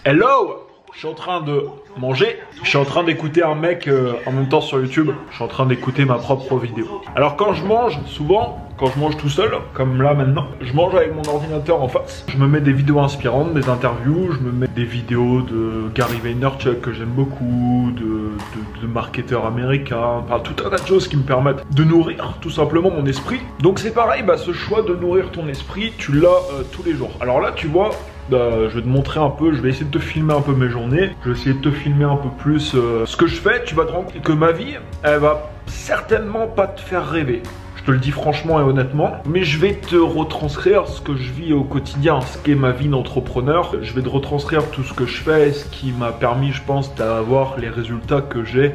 Hello! Je suis en train de manger, je suis en train d'écouter un mec en même temps sur YouTube, je suis en train d'écouter ma propre vidéo. Alors quand je mange, souvent, quand je mange tout seul, comme là maintenant, je mange avec mon ordinateur en face. Je me mets des vidéos inspirantes, des interviews, je me mets des vidéos de Gary Vaynerchuk que j'aime beaucoup, de marketeurs américains, enfin tout un tas de choses qui me permettent de nourrir tout simplement mon esprit. Donc c'est pareil, ce choix de nourrir ton esprit, tu l'as tous les jours. Alors là tu vois, je vais te montrer un peu, je vais essayer de te filmer un peu mes journées, je vais essayer de te filmer un peu plus ce que je fais. Tu vas te rendre compte que ma vie, elle va certainement pas te faire rêver. Je te le dis franchement et honnêtement, mais je vais te retranscrire ce que je vis au quotidien, ce qu'est ma vie d'entrepreneur. Je vais te retranscrire tout ce que je fais, ce qui m'a permis, je pense, d'avoir les résultats que j'ai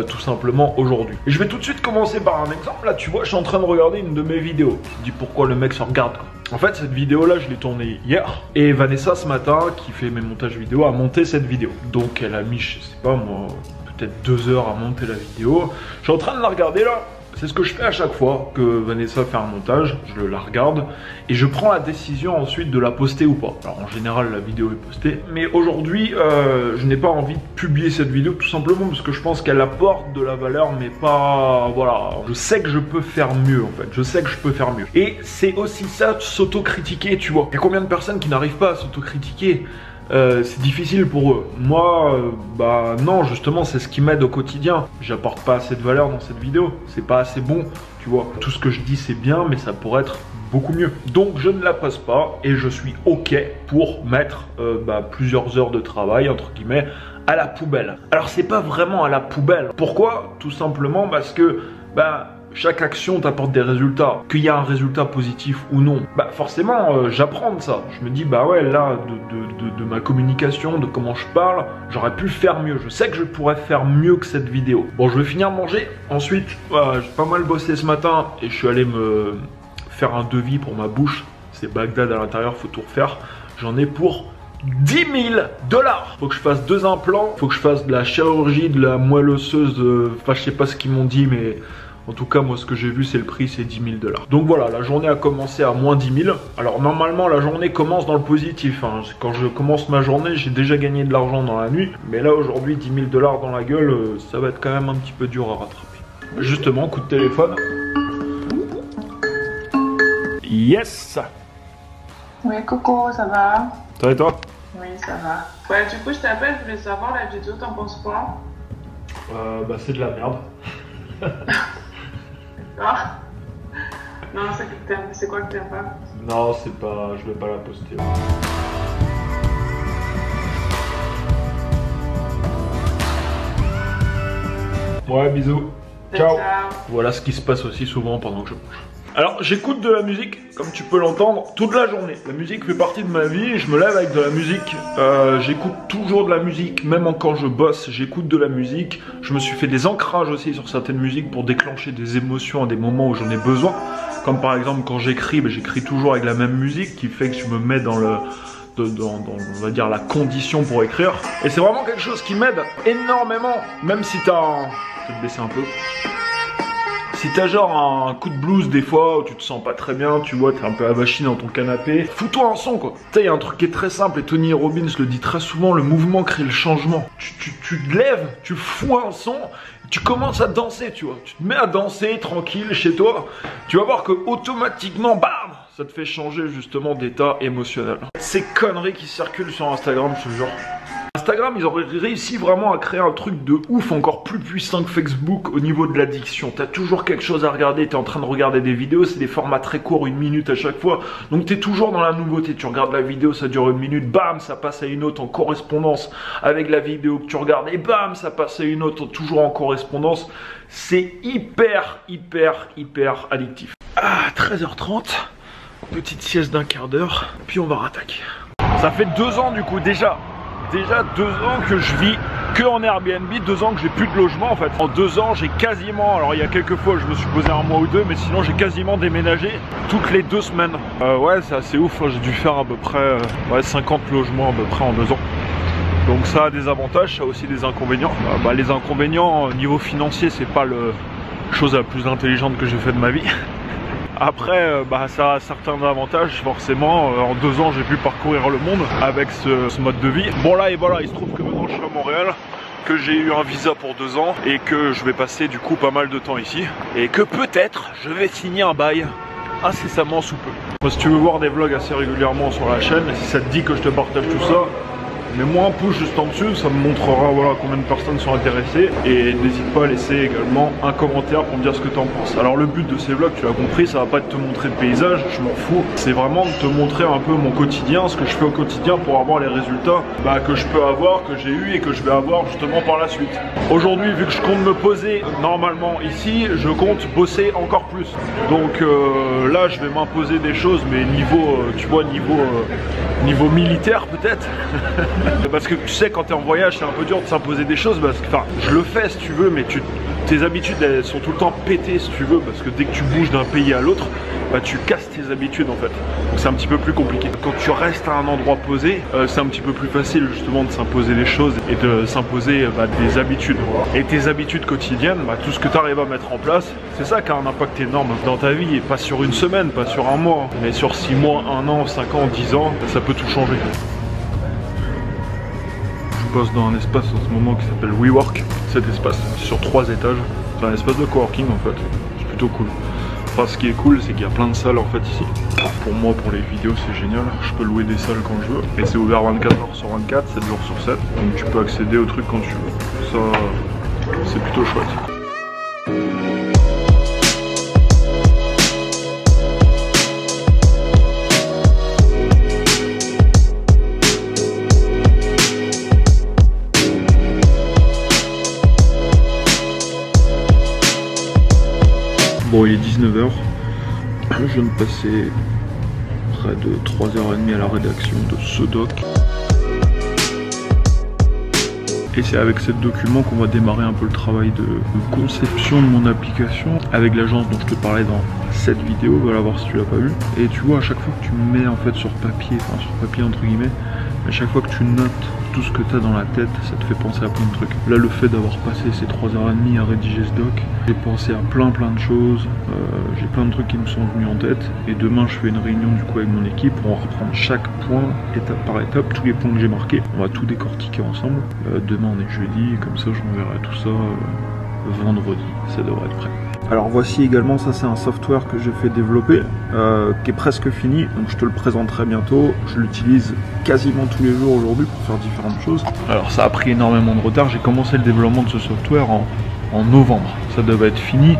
tout simplement aujourd'hui. Et je vais tout de suite commencer par un exemple. Là, tu vois, je suis en train de regarder une de mes vidéos. Tu te dis pourquoi le mec se regarde, quoi. En fait, cette vidéo-là, je l'ai tournée hier. Et Vanessa, ce matin, qui fait mes montages vidéo, a monté cette vidéo. Donc, elle a mis, je sais pas moi, peut-être 2 heures à monter la vidéo. Je suis en train de la regarder là. C'est ce que je fais à chaque fois que Vanessa fait un montage, je la regarde et je prends la décision ensuite de la poster ou pas. Alors en général la vidéo est postée, mais aujourd'hui je n'ai pas envie de publier cette vidéo tout simplement parce que je pense qu'elle apporte de la valeur mais pas... Voilà, je sais que je peux faire mieux en fait, je sais que je peux faire mieux. Et c'est aussi ça, s'autocritiquer, tu vois. Il y a combien de personnes qui n'arrivent pas à s'autocritiquer? C'est difficile pour eux. Moi, non, justement, c'est ce qui m'aide au quotidien. J'apporte pas assez de valeur dans cette vidéo. C'est pas assez bon, tu vois. Tout ce que je dis, c'est bien, mais ça pourrait être beaucoup mieux. Donc, je ne la poste pas et je suis OK pour mettre plusieurs heures de travail, entre guillemets, à la poubelle. Alors, c'est pas vraiment à la poubelle. Pourquoi? Tout simplement parce que, chaque action t'apporte des résultats. Qu'il y a un résultat positif ou non, forcément j'apprends de ça. Je me dis ouais, là de ma communication, de comment je parle, j'aurais pu faire mieux. Je sais que je pourrais faire mieux que cette vidéo. Bon, je vais finir de manger. Ensuite j'ai pas mal bossé ce matin et je suis allé me faire un devis pour ma bouche. C'est Bagdad à l'intérieur, faut tout refaire. J'en ai pour 10 000 $. Faut que je fasse 2 implants, faut que je fasse de la chirurgie, de la moelle osseuse, enfin je sais pas ce qu'ils m'ont dit, mais en tout cas, moi, ce que j'ai vu, c'est le prix, c'est 10 000 $. Donc voilà, la journée a commencé à moins 10 000. Alors normalement, la journée commence dans le positif, hein. Quand je commence ma journée, j'ai déjà gagné de l'argent dans la nuit. Mais là, aujourd'hui, 10 000 $ dans la gueule, ça va être quand même un petit peu dur à rattraper. Justement, coup de téléphone. Yes. Oui, coucou, ça va? Ça va et toi? Oui, ça va. Ouais, du coup, je t'appelle, je voulais savoir la vidéo, t'en penses quoi? C'est de la merde. D'accord. Non, c'est quoi que t'aimes pas? Non, c'est pas... je vais pas la poster. Ouais, bisous. Ciao. Voilà ce qui se passe aussi souvent pendant que je mange. Alors j'écoute de la musique, comme tu peux l'entendre, toute la journée. La musique fait partie de ma vie, je me lève avec de la musique. J'écoute toujours de la musique, même quand je bosse, j'écoute de la musique. Je me suis fait des ancrages aussi sur certaines musiques pour déclencher des émotions à des moments où j'en ai besoin. Comme par exemple quand j'écris, j'écris toujours avec la même musique qui fait que je me mets dans on va dire la condition pour écrire. Et c'est vraiment quelque chose qui m'aide énormément, même si t'as... Je vais te baisser un peu. Si t'as genre un coup de blues des fois où tu te sens pas très bien, tu vois, t'es un peu avachi dans ton canapé, fous-toi un son quoi. Tu sais, il y a un truc qui est très simple et Tony Robbins le dit très souvent, le mouvement crée le changement. Tu te lèves, tu fous un son, tu commences à danser, tu vois. Tu te mets à danser tranquille chez toi, tu vas voir que automatiquement, bam, ça te fait changer justement d'état émotionnel. Ces conneries qui circulent sur Instagram, ce genre. Instagram, ils auraient réussi vraiment à créer un truc de ouf, encore plus puissant que Facebook au niveau de l'addiction. T'as toujours quelque chose à regarder, t'es en train de regarder des vidéos, c'est des formats très courts, 1 minute à chaque fois. Donc t'es toujours dans la nouveauté, tu regardes la vidéo, ça dure 1 minute, bam, ça passe à une autre en correspondance avec la vidéo que tu regardes, et bam, ça passe à une autre, toujours en correspondance. C'est hyper addictif. Ah, 13h30, petite sieste d'1 quart d'heure, puis on va rattaquer. Ça fait 2 ans du coup déjà 2 ans que je vis que en Airbnb, 2 ans que j'ai plus de logement en fait. En 2 ans j'ai quasiment, alors il y a quelques fois je me suis posé 1 mois ou 2, mais sinon j'ai quasiment déménagé toutes les 2 semaines. Ouais, c'est assez ouf, j'ai dû faire à peu près 50 logements à peu près en 2 ans. Donc ça a des avantages, ça a aussi des inconvénients. Les inconvénients, niveau financier, c'est pas la chose la plus intelligente que j'ai fait de ma vie. Après, ça a certains avantages, forcément. En 2 ans, j'ai pu parcourir le monde avec ce mode de vie. Bon là, et voilà, il se trouve que maintenant je suis à Montréal, que j'ai eu un visa pour 2 ans et que je vais passer du coup pas mal de temps ici. Et que peut-être, je vais signer un bail incessamment sous peu. Moi, si tu veux voir des vlogs assez régulièrement sur la chaîne, si ça te dit que je te partage tout ça, mets-moi un pouce juste en dessous, ça me montrera voilà, combien de personnes sont intéressées. Et n'hésite pas à laisser également un commentaire pour me dire ce que tu en penses. Alors le but de ces vlogs, tu l'as compris, ça va pas être de te montrer le paysage, je m'en fous. C'est vraiment de te montrer un peu mon quotidien, ce que je fais au quotidien pour avoir les résultats que je peux avoir, que j'ai eu et que je vais avoir justement par la suite. Aujourd'hui, vu que je compte me poser normalement ici, je compte bosser encore plus. Donc là, je vais m'imposer des choses, mais niveau, tu vois, niveau militaire peut-être. Parce que tu sais, quand tu es en voyage, c'est un peu dur de s'imposer des choses. Parce que, enfin, je le fais si tu veux, mais tes habitudes elles sont tout le temps pétées si tu veux. Parce que dès que tu bouges d'un pays à l'autre, tu casses tes habitudes en fait. Donc c'est un petit peu plus compliqué. Quand tu restes à un endroit posé, c'est un petit peu plus facile justement de s'imposer des choses et de s'imposer des habitudes. Et tes habitudes quotidiennes, tout ce que tu arrives à mettre en place, c'est ça qui a un impact énorme dans ta vie. Et pas sur une semaine, pas sur un mois, mais sur 6 mois, 1 an, 5 ans, 10 ans, ça peut tout changer. Je passe dans un espace en ce moment qui s'appelle WeWork. Cet espace, c'est sur 3 étages. C'est un espace de coworking en fait. C'est plutôt cool. Enfin, ce qui est cool, c'est qu'il y a plein de salles en fait ici. Pour moi, pour les vidéos, c'est génial. Je peux louer des salles quand je veux. Et c'est ouvert 24 heures sur 24, 7 jours sur 7. Donc tu peux accéder au truc quand tu veux. Ça, c'est plutôt chouette. Bon, il est 19 h, je viens de passer près de 3h30 à la rédaction de ce doc. Et c'est avec ce document qu'on va démarrer un peu le travail de conception de mon application avec l'agence dont je te parlais dans cette vidéo, voilà voir si tu l'as pas vu. Et tu vois, à chaque fois que tu mets en fait sur papier entre guillemets, à chaque fois que tu notes tout ce que tu as dans la tête, ça te fait penser à plein de trucs. Là, le fait d'avoir passé ces 3h30 à rédiger ce doc, j'ai pensé à plein de choses, j'ai plein de trucs qui me sont venus en tête. Et demain, je fais une réunion du coup avec mon équipe pour reprendre chaque point, étape par étape, tous les points que j'ai marqués. On va tout décortiquer ensemble. Demain, on est jeudi, comme ça, j'enverrai tout ça vendredi. Ça devrait être prêt. Alors voici également, ça c'est un software que j'ai fait développer, qui est presque fini, donc je te le présenterai bientôt. Je l'utilise quasiment tous les jours aujourd'hui pour faire différentes choses. Alors ça a pris énormément de retard, j'ai commencé le développement de ce software en novembre. Ça devait être fini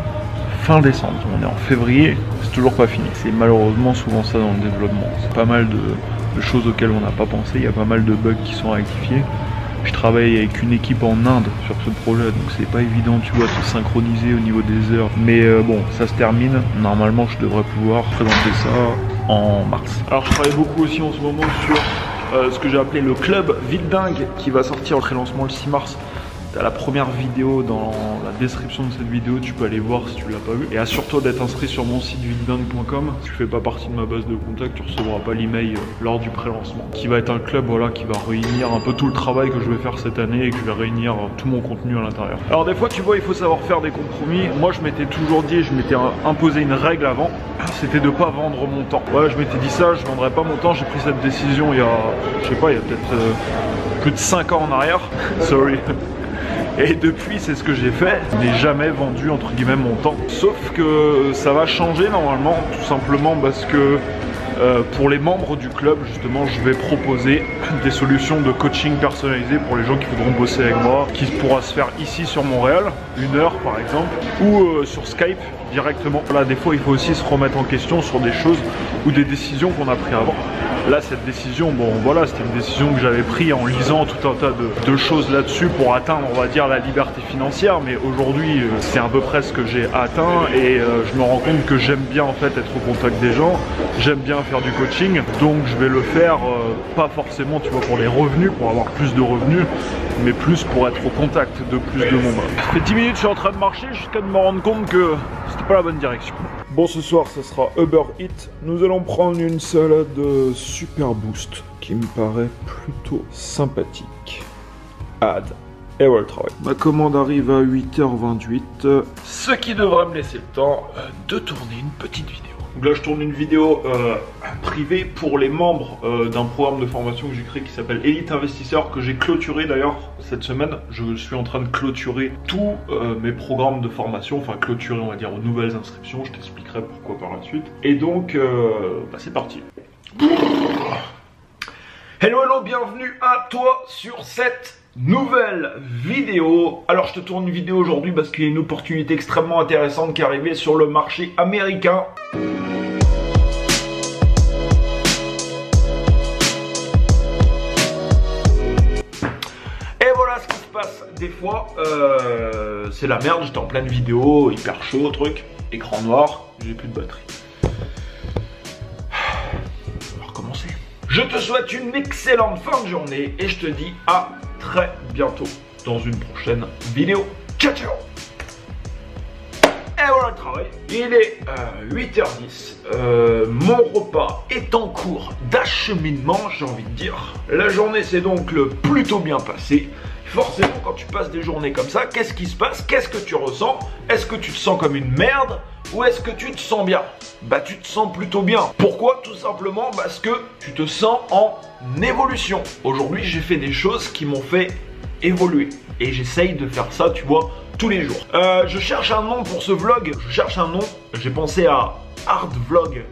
fin décembre, on est en février, c'est toujours pas fini. C'est malheureusement souvent ça dans le développement. C'est pas mal de choses auxquelles on n'a pas pensé, il y a pas mal de bugs qui sont rectifiés. Je travaille avec une équipe en Inde sur ce projet, donc c'est pas évident, tu vois, de se synchroniser au niveau des heures. Mais bon, ça se termine. Normalement, je devrais pouvoir présenter ça en mars. Alors, je travaille beaucoup aussi en ce moment sur ce que j'ai appelé le club Ville Dingue, qui va sortir au pré-lancement le 6 mars. T'as la première vidéo dans la description de cette vidéo, tu peux aller voir si tu l'as pas vu. Et assure-toi d'être inscrit sur mon site vildingue.com. Si tu fais pas partie de ma base de contact, tu recevras pas l'email lors du pré-lancement. Qui va être un club voilà, qui va réunir un peu tout le travail que je vais faire cette année et que je vais réunir tout mon contenu à l'intérieur. Alors des fois tu vois, il faut savoir faire des compromis. Moi je m'étais toujours dit, je m'étais imposé une règle avant, c'était de pas vendre mon temps. Ouais, je m'étais dit ça, je vendrais pas mon temps. J'ai pris cette décision il y a, je sais pas, il y a peut-être plus de 5 ans en arrière. Sorry. Et depuis, c'est ce que j'ai fait. Je n'ai jamais vendu entre guillemets mon temps. Sauf que ça va changer normalement, tout simplement parce que pour les membres du club, justement, je vais proposer des solutions de coaching personnalisées pour les gens qui voudront bosser avec moi, qui pourra se faire ici sur Montréal, 1 heure par exemple, ou sur Skype directement. Là, des fois, il faut aussi se remettre en question sur des choses ou des décisions qu'on a prises avant. Là, cette décision, bon voilà, c'était une décision que j'avais prise en lisant tout un tas de choses là-dessus pour atteindre, on va dire, la liberté financière. Mais aujourd'hui, c'est à peu près ce que j'ai atteint et je me rends compte que j'aime bien en fait être au contact des gens, j'aime bien faire du coaching, donc je vais le faire pas forcément, tu vois, pour les revenus, pour avoir plus de revenus, mais plus pour être au contact de plus de monde. Ça fait 10 minutes, je suis en train de marcher jusqu'à me rendre compte que c'était pas la bonne direction. Bon, ce soir, ce sera Uber Eats. Nous allons prendre une salade Super Boost qui me paraît plutôt sympathique. Add. Et voilà le travail. Ma commande arrive à 8h28. Ce qui devrait me laisser le temps de tourner une petite vidéo. Donc là je tourne une vidéo privée pour les membres d'un programme de formation que j'ai créé qui s'appelle Elite Investisseur, que j'ai clôturé d'ailleurs cette semaine. Je suis en train de clôturer tous mes programmes de formation, enfin clôturer on va dire aux nouvelles inscriptions, je t'expliquerai pourquoi par la suite. Et donc c'est parti. Hello hello, bienvenue à toi sur cette nouvelle vidéo. Alors je te tourne une vidéo aujourd'hui parce qu'il y a une opportunité extrêmement intéressante qui est arrivée sur le marché américain. Et voilà ce qui se passe des fois, c'est la merde, j'étais en pleine vidéo, hyper chaud, truc, écran noir, j'ai plus de batterie. On va recommencer. Je te souhaite une excellente fin de journée et je te dis à très bientôt dans une prochaine vidéo. Ciao ciao. Et voilà le travail. Il est 8h10. Mon repas est en cours d'acheminement, j'ai envie de dire. La journée s'est donc plutôt bien passée. Forcément, quand tu passes des journées comme ça, qu'est-ce qui se passe? Qu'est-ce que tu ressens? Est-ce que tu te sens comme une merde? Ou est-ce que tu te sens bien? Bah tu te sens plutôt bien. Pourquoi? Tout simplement parce que tu te sens en évolution. Aujourd'hui j'ai fait des choses qui m'ont fait évoluer. Et j'essaye de faire ça, tu vois, tous les jours. Je cherche un nom pour ce vlog. Je cherche un nom. J'ai pensé à Hard Vlog.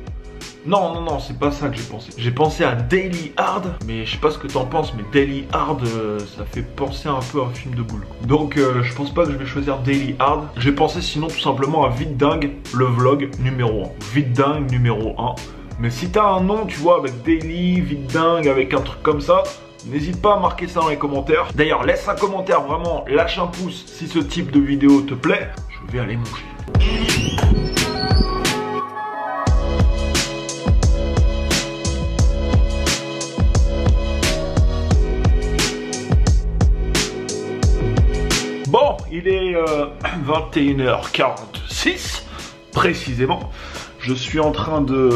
Non, c'est pas ça que j'ai pensé. J'ai pensé à Daily Hard, mais je sais pas ce que t'en penses, mais Daily Hard, ça fait penser un peu à un film de boule. Donc je pense pas que je vais choisir Daily Hard. J'ai pensé sinon tout simplement à Vite Dingue, le vlog numéro 1. Vite Dingue numéro 1. Mais si t'as un nom, tu vois, avec Daily, Vite Dingue, avec un truc comme ça, n'hésite pas à marquer ça dans les commentaires. D'ailleurs, laisse un commentaire, vraiment, lâche un pouce si ce type de vidéo te plaît. Je vais aller manger. Bon, il est 21h46 précisément. Je suis en train de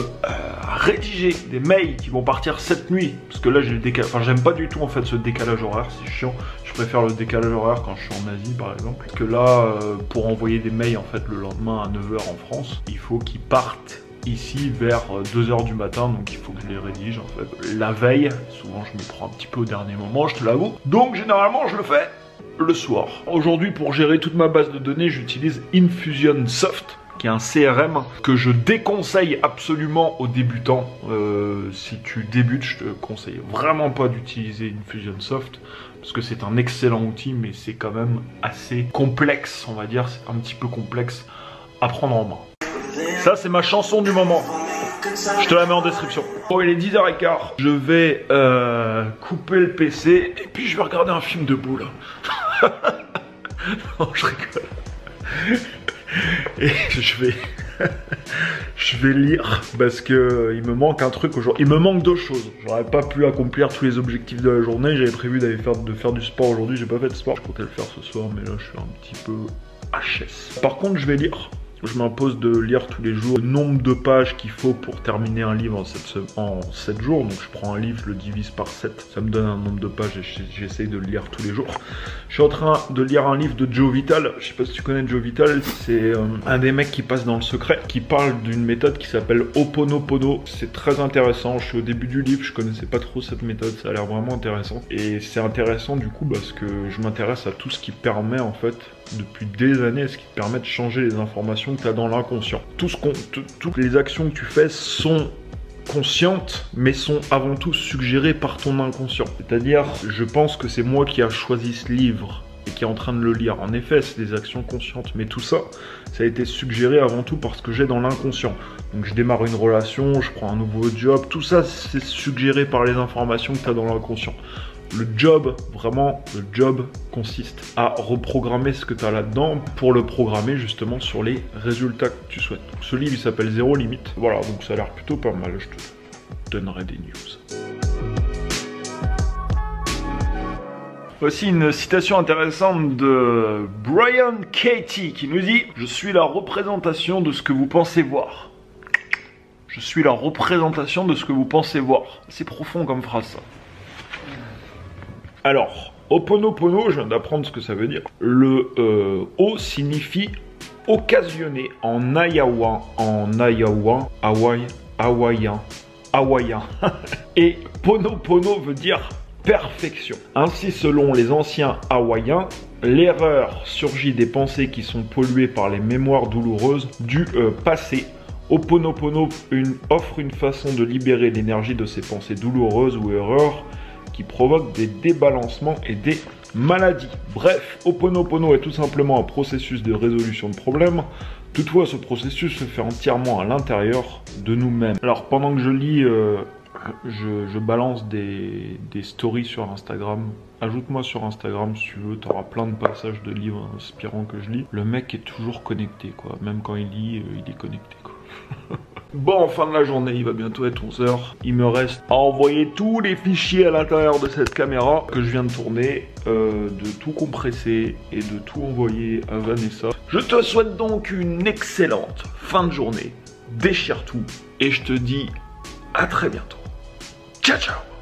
rédiger des mails qui vont partir cette nuit. Parce que là j'ai le décalage. Enfin j'aime pas du tout en fait ce décalage horaire, c'est chiant. Je préfère le décalage horaire quand je suis en Asie par exemple. Parce que là pour envoyer des mails en fait le lendemain à 9h en France, il faut qu'ils partent ici vers 2h du matin, donc il faut que je les rédige en fait. La veille, souvent je me prends un petit peu au dernier moment, je te l'avoue. Donc généralement je le fais le soir. Aujourd'hui, pour gérer toute ma base de données, j'utilise Infusionsoft, qui est un CRM que je déconseille absolument aux débutants. Si tu débutes, je te conseille vraiment pas d'utiliser Infusionsoft, parce que c'est un excellent outil, mais c'est quand même assez complexe, on va dire. C'est un petit peu complexe à prendre en main. Ça, c'est ma chanson du moment. Je te la mets en description. Bon, il est 10h15. Je vais couper le PC et puis je vais regarder un film de boule. Non, je rigole. Et je vais lire parce que il me manque un truc aujourd'hui. Il me manque deux choses. J'aurais pas pu accomplir tous les objectifs de la journée. J'avais prévu de faire du sport aujourd'hui. J'ai pas fait de sport. Je comptais le faire ce soir, mais là je suis un petit peu HS. Par contre, je vais lire. Je m'impose de lire tous les jours le nombre de pages qu'il faut pour terminer un livre en 7 jours. Donc je prends un livre, je le divise par 7. Ça me donne un nombre de pages et j'essaye de le lire tous les jours. Je suis en train de lire un livre de Joe Vitale. Je sais pas si tu connais Joe Vitale. C'est un des mecs qui passe dans le secret, qui parle d'une méthode qui s'appelle Ho'oponopono. C'est très intéressant. Je suis au début du livre, je connaissais pas trop cette méthode. Ça a l'air vraiment intéressant. Et c'est intéressant du coup parce que je m'intéresse à tout ce qui permet en fait depuis des années, ce qui te permet de changer les informations que tu as dans l'inconscient. Toutes les actions que tu fais sont conscientes, mais sont avant tout suggérées par ton inconscient. C'est-à-dire, je pense que c'est moi qui a choisi ce livre et qui est en train de le lire. En effet, c'est des actions conscientes, mais tout ça, ça a été suggéré avant tout par ce que j'ai dans l'inconscient. Donc je démarre une relation, je prends un nouveau job, tout ça, c'est suggéré par les informations que tu as dans l'inconscient. Le job, vraiment, le job consiste à reprogrammer ce que tu as là-dedans pour le programmer justement sur les résultats que tu souhaites. Donc, ce livre, il s'appelle Zéro Limite. Voilà, donc ça a l'air plutôt pas mal. Je te donnerai des news. Voici une citation intéressante de Brian Katie qui nous dit « Je suis la représentation de ce que vous pensez voir. » Je suis la représentation de ce que vous pensez voir. C'est profond comme phrase, ça. Alors, Ho'oponopono, je viens d'apprendre ce que ça veut dire. Le O signifie occasionné en hawaïen. Et Ponopono veut dire perfection. Ainsi, selon les anciens hawaïens, l'erreur surgit des pensées qui sont polluées par les mémoires douloureuses du passé. Ho'oponopono offre une façon de libérer l'énergie de ces pensées douloureuses ou erreurs qui provoquent des débalancements et des maladies. Bref, Ho'oponopono est tout simplement un processus de résolution de problèmes. Toutefois, ce processus se fait entièrement à l'intérieur de nous-mêmes. Alors, pendant que je lis, je balance des stories sur Instagram. Ajoute-moi sur Instagram si tu veux, tu auras plein de passages de livres inspirants que je lis. Le mec est toujours connecté, quoi. Même quand il lit, il est connecté, quoi. Bon, fin de la journée, il va bientôt être 11 h. Il me reste à envoyer tous les fichiers à l'intérieur de cette caméra que je viens de tourner, de tout compresser et de tout envoyer à Vanessa. Je te souhaite donc une excellente fin de journée. Déchire tout et je te dis à très bientôt. Ciao, ciao!